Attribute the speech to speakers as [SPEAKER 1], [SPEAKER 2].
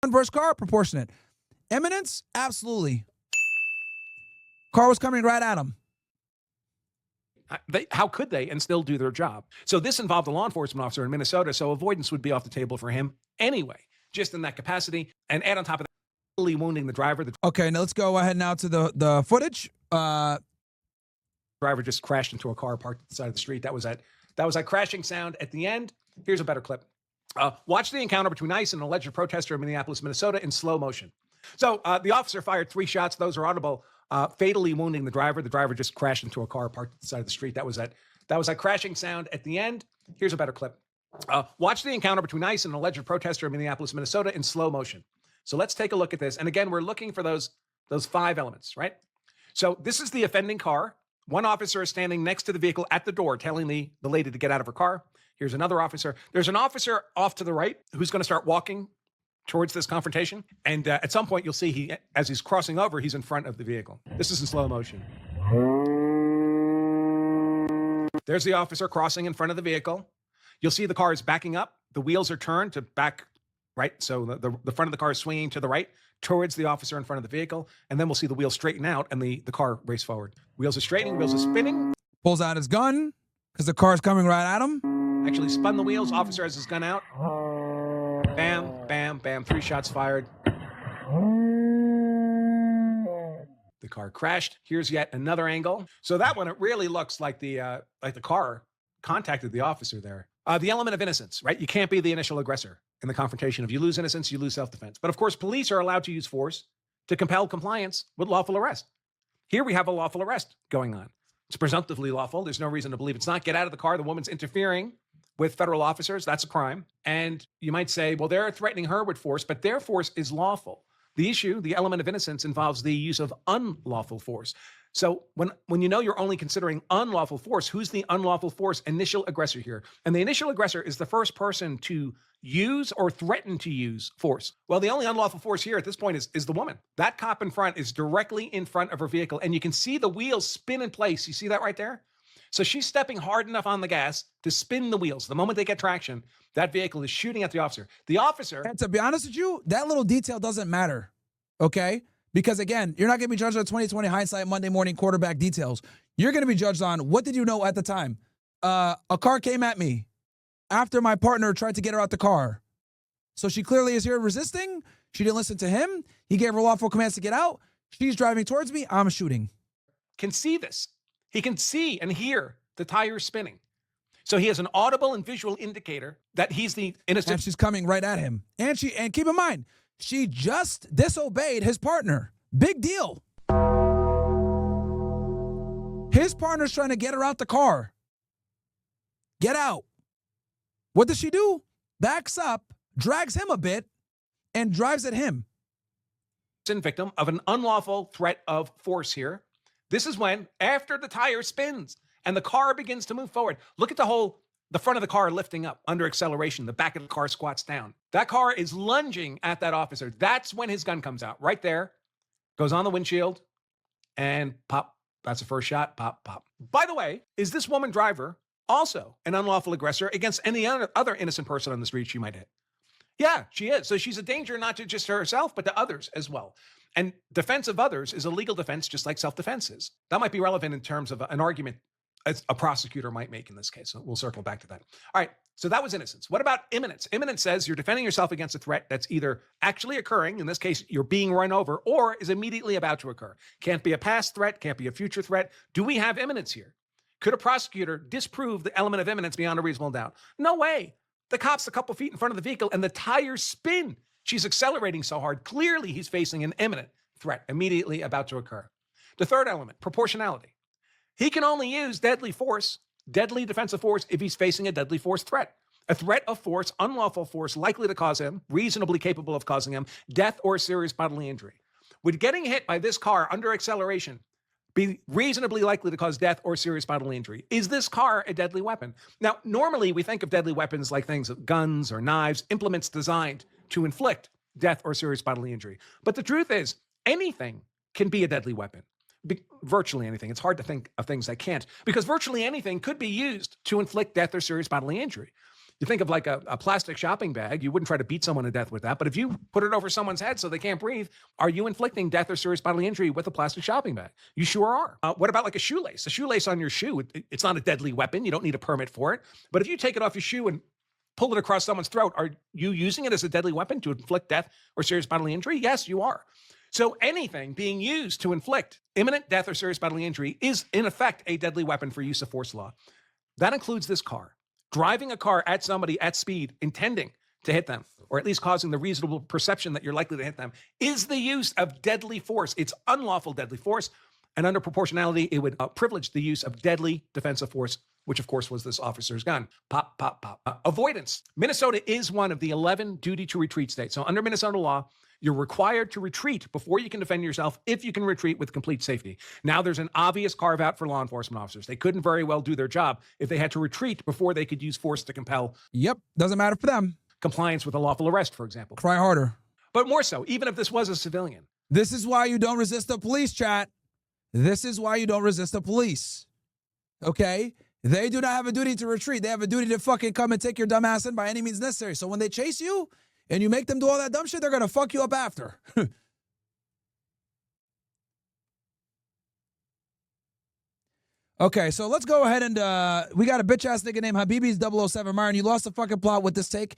[SPEAKER 1] Versus car, proportionate. Imminence, absolutely. Car was coming right at him.
[SPEAKER 2] How could they and still do their job? So this involved a law enforcement officer in Minnesota, so avoidance would be off the table for him anyway, just in that capacity. And add on top of that, really wounding the driver. The
[SPEAKER 1] Okay, now let's go ahead now to the footage.
[SPEAKER 2] Driver just crashed into a car parked at the side of the street. That was that crashing sound at the end. Here's a better clip. Watch the encounter between ICE and an alleged protester in Minneapolis, Minnesota in slow motion. So the officer fired 3 shots. Those are audible, fatally wounding the driver. The driver just crashed into a car parked at the side of the street. That was that crashing sound at the end. Here's a better clip. Watch the encounter between ICE and an alleged protester in Minneapolis, Minnesota in slow motion. So let's take a look at this. And again, we're looking for those 5 elements, right? So this is the offending car. One officer is standing next to the vehicle at the door, telling the lady to get out of her car. Here's another officer. There's an officer off to the right who's going to start walking towards this confrontation. And at some point, you'll see as he's crossing over, he's in front of the vehicle. This is in slow motion. There's the officer crossing in front of the vehicle. You'll see the car is backing up. The wheels are turned to back right. So the front of the car is swinging to the right towards the officer in front of the vehicle. And then we'll see the wheels straighten out and the car race forward. Wheels are straightening, wheels are spinning.
[SPEAKER 1] Pulls out his gun because the car's coming right at him.
[SPEAKER 2] Actually spun the wheels. Officer has his gun out. Bam, bam, bam. 3 shots fired. The car crashed. Here's yet another angle. So that one, it really looks like the car contacted the officer there. The element of innocence, right? You can't be the initial aggressor in the confrontation. If you lose innocence, you lose self-defense. But of course, police are allowed to use force to compel compliance with lawful arrest. Here we have a lawful arrest going on. It's presumptively lawful. There's no reason to believe it's not. Get out of the car. The woman's interfering with federal officers. That's a crime. And you might say, well, they're threatening her with force, but their force is lawful. The issue, the element of innocence, involves the use of unlawful force. So when you know you're only considering unlawful force, who's the unlawful force initial aggressor here? And the initial aggressor is the first person to use or threaten to use force. Well, the only unlawful force here at this point is the woman. That cop in front is directly in front of her vehicle, and you can see the wheels spin in place. You see that right there? So she's stepping hard enough on the gas to spin the wheels. The moment they get traction, that vehicle is shooting at the officer. The officer...
[SPEAKER 1] And to be honest with you, that little detail doesn't matter, okay? Because again, you're not going to be judged on 2020 hindsight Monday morning quarterback details. You're going to be judged on what did you know at the time? A car came at me after my partner tried to get her out the car. So she clearly is here resisting. She didn't listen to him. He gave her lawful commands to get out. She's driving towards me. I'm shooting.
[SPEAKER 2] Can see this. He can see and hear the tires spinning. So he has an audible and visual indicator that he's the innocent.
[SPEAKER 1] And she's coming right at him. And keep in mind, she just disobeyed his partner. Big deal. His partner's trying to get her out the car. Get out. What does she do? Backs up, drags him a bit, and drives at him.
[SPEAKER 2] Victim of an unlawful threat of force here. This is when, after the tire spins and the car begins to move forward, look at the front of the car lifting up under acceleration. The back of the car squats down. That car is lunging at that officer. That's when his gun comes out. Right there. Goes on the windshield and pop. That's the first shot. Pop, pop. By the way, is this woman driver also an unlawful aggressor against any other innocent person on the street she might hit? Yeah, she is. So she's a danger not to just herself, but to others as well. And defense of others is a legal defense, just like self-defense is. That might be relevant in terms of an argument a prosecutor might make in this case. So we'll circle back to that. All right, so that was innocence. What about imminence? Imminence says you're defending yourself against a threat that's either actually occurring, in this case, you're being run over, or is immediately about to occur. Can't be a past threat, can't be a future threat. Do we have imminence here? Could a prosecutor disprove the element of imminence beyond a reasonable doubt? No way. The cop's a couple feet in front of the vehicle and the tires spin. She's accelerating so hard. Clearly, he's facing an imminent threat immediately about to occur. The third element, proportionality. He can only use deadly force, deadly defensive force, if he's facing a deadly force threat. A threat of force, unlawful force, likely to cause him, reasonably capable of causing him, death or serious bodily injury. Would getting hit by this car under acceleration be reasonably likely to cause death or serious bodily injury? Is this car a deadly weapon? Now, normally we think of deadly weapons like things like guns or knives, implements designed to inflict death or serious bodily injury. But the truth is, anything can be a deadly weapon. Virtually anything. It's hard to think of things that can't, because virtually anything could be used to inflict death or serious bodily injury. You think of like a plastic shopping bag. You wouldn't try to beat someone to death with that. But if you put it over someone's head so they can't breathe, are you inflicting death or serious bodily injury with a plastic shopping bag? You sure are. What about like a shoelace? A shoelace on your shoe, it's not a deadly weapon. You don't need a permit for it. But if you take it off your shoe and pull it across someone's throat, are you using it as a deadly weapon to inflict death or serious bodily injury? Yes, you are. So anything being used to inflict imminent death or serious bodily injury is in effect a deadly weapon for use of force law. That includes this car. Driving a car at somebody at speed, intending to hit them, or at least causing the reasonable perception that you're likely to hit them, is the use of deadly force. It's unlawful deadly force. And under proportionality, it would privilege the use of deadly defensive force, which of course was this officer's gun. Pop, pop, pop. Avoidance. Minnesota is one of the 11 duty to retreat states. So under Minnesota law, you're required to retreat before you can defend yourself if you can retreat with complete safety. Now, there's an obvious carve out for law enforcement officers. They couldn't very well do their job if they had to retreat before they could use force to compel.
[SPEAKER 1] Yep, doesn't matter for them.
[SPEAKER 2] Compliance with a lawful arrest, for example.
[SPEAKER 1] Try harder.
[SPEAKER 2] But more so, even if this was a civilian.
[SPEAKER 1] This is why you don't resist the police, chat. This is why you don't resist the police. Okay? They do not have a duty to retreat. They have a duty to fucking come and take your dumb ass in by any means necessary. So when they chase you and you make them do all that dumb shit, they're going to fuck you up after. Okay, so let's go ahead and we got a bitch ass nigga named Habibi's 007 Myron. You lost the fucking plot with this take.